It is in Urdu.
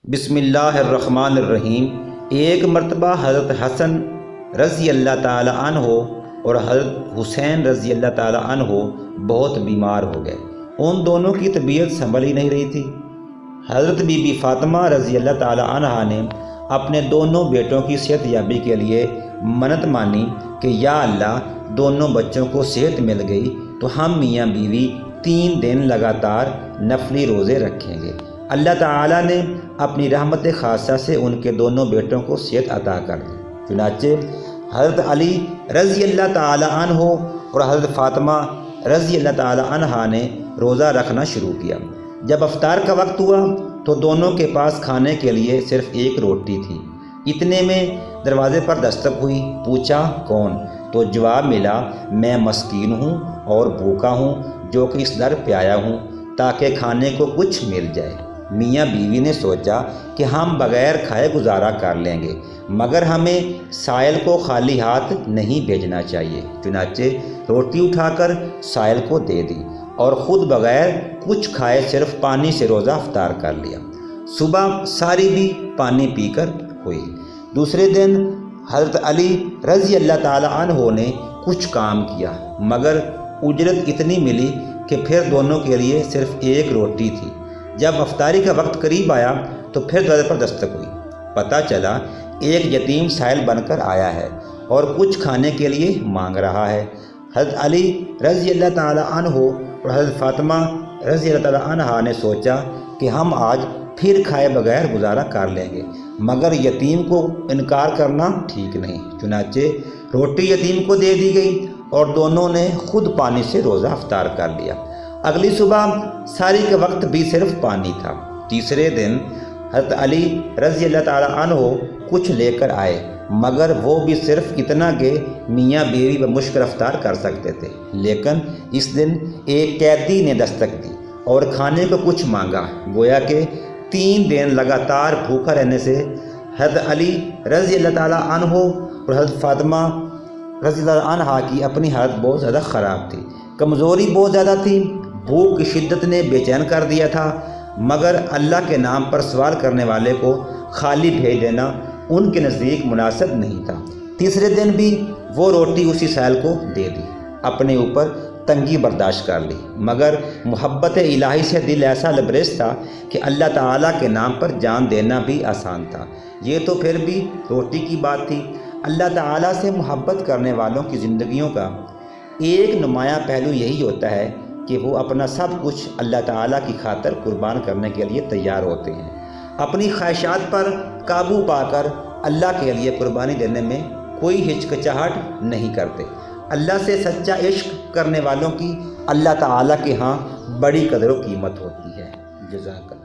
بسم اللہ الرحمن الرحیم۔ ایک مرتبہ حضرت حسن رضی اللہ تعالی عنہ اور حضرت حسین رضی اللہ تعالی عنہ بہت بیمار ہو گئے۔ ان دونوں کی طبیعت سنبھل ہی نہیں رہی تھی۔ حضرت بی بی فاطمہ رضی اللہ تعالی عنہ نے اپنے دونوں بیٹوں کی صحت یابی کے لیے منت مانی کہ یا اللہ، دونوں بچوں کو صحت مل گئی تو ہم میاں بیوی 3 دن لگاتار نفلی روزے رکھیں گے۔ اللہ تعالیٰ نے اپنی رحمت خاصہ سے ان کے دونوں بیٹوں کو صحت عطا کر دی۔ چنانچہ حضرت علی رضی اللہ تعالی عنہ اور حضرت فاطمہ رضی اللہ تعالی عنہ نے روزہ رکھنا شروع کیا۔ جب افطار کا وقت ہوا تو دونوں کے پاس کھانے کے لیے صرف ایک روٹی تھی۔ اتنے میں دروازے پر دستک ہوئی۔ پوچھا کون؟ تو جواب ملا، میں مسکین ہوں اور بھوکا ہوں، جو کہ اس در پہ آیا ہوں تاکہ کھانے کو کچھ مل جائے۔ میاں بیوی نے سوچا کہ ہم بغیر کھائے گزارا کر لیں گے، مگر ہمیں سائل کو خالی ہاتھ نہیں بھیجنا چاہیے۔ چنانچہ روٹی اٹھا کر سائل کو دے دی اور خود بغیر کچھ کھائے صرف پانی سے روزہ افطار کر لیا۔ صبح ساری بھی پانی پی کر ہوئی۔ دوسرے دن حضرت علی رضی اللہ تعالی عنہ نے کچھ کام کیا، مگر اجرت اتنی ملی کہ پھر دونوں کے لیے صرف ایک روٹی تھی۔ جب افطاری کا وقت قریب آیا تو پھر دروازے پر دستک ہوئی۔ پتہ چلا ایک یتیم سائل بن کر آیا ہے اور کچھ کھانے کے لیے مانگ رہا ہے۔ حضرت علی رضی اللہ تعالی عنہ اور حضرت فاطمہ رضی اللہ تعالی عنہ نے سوچا کہ ہم آج پھر کھائے بغیر گزارا کر لیں گے، مگر یتیم کو انکار کرنا ٹھیک نہیں۔ چنانچہ روٹی یتیم کو دے دی گئی اور دونوں نے خود پانی سے روزہ افطار کر لیا۔ اگلی صبح ساری کے وقت بھی صرف پانی تھا۔ تیسرے دن حضرت علی رضی اللہ تعالی عنہ کچھ لے کر آئے، مگر وہ بھی صرف اتنا کہ میاں بیوی بمشکل افطار کر سکتے تھے۔ لیکن اس دن ایک قیدی نے دستک دی اور کھانے کو کچھ مانگا، گویا کہ 3 دن لگاتار بھوکا رہنے سے حضرت علی رضی اللہ تعالی عنہ اور حضرت فاطمہ رضی اللہ عنہ کی اپنی حالت بہت زیادہ خراب تھی۔ کمزوری بہت زیادہ تھی، بھوک کی شدت نے بے چین کر دیا تھا، مگر اللہ کے نام پر سوال کرنے والے کو خالی بھیج دینا ان کے نزدیک مناسب نہیں تھا۔ تیسرے دن بھی وہ روٹی اسی سائل کو دے دی، اپنے اوپر تنگی برداشت کر لی، مگر محبت الہی سے دل ایسا لبریز تھا کہ اللہ تعالیٰ کے نام پر جان دینا بھی آسان تھا۔ یہ تو پھر بھی روٹی کی بات تھی۔ اللہ تعالیٰ سے محبت کرنے والوں کی زندگیوں کا ایک نمایاں پہلو یہی ہوتا ہے کہ وہ اپنا سب کچھ اللہ تعالیٰ کی خاطر قربان کرنے کے لیے تیار ہوتے ہیں، اپنی خواہشات پر قابو پا کر اللہ کے لیے قربانی دینے میں کوئی ہچکچاہٹ نہیں کرتے۔ اللہ سے سچا عشق کرنے والوں کی اللہ تعالیٰ کے ہاں بڑی قدر و قیمت ہوتی ہے۔ جزاک اللہ۔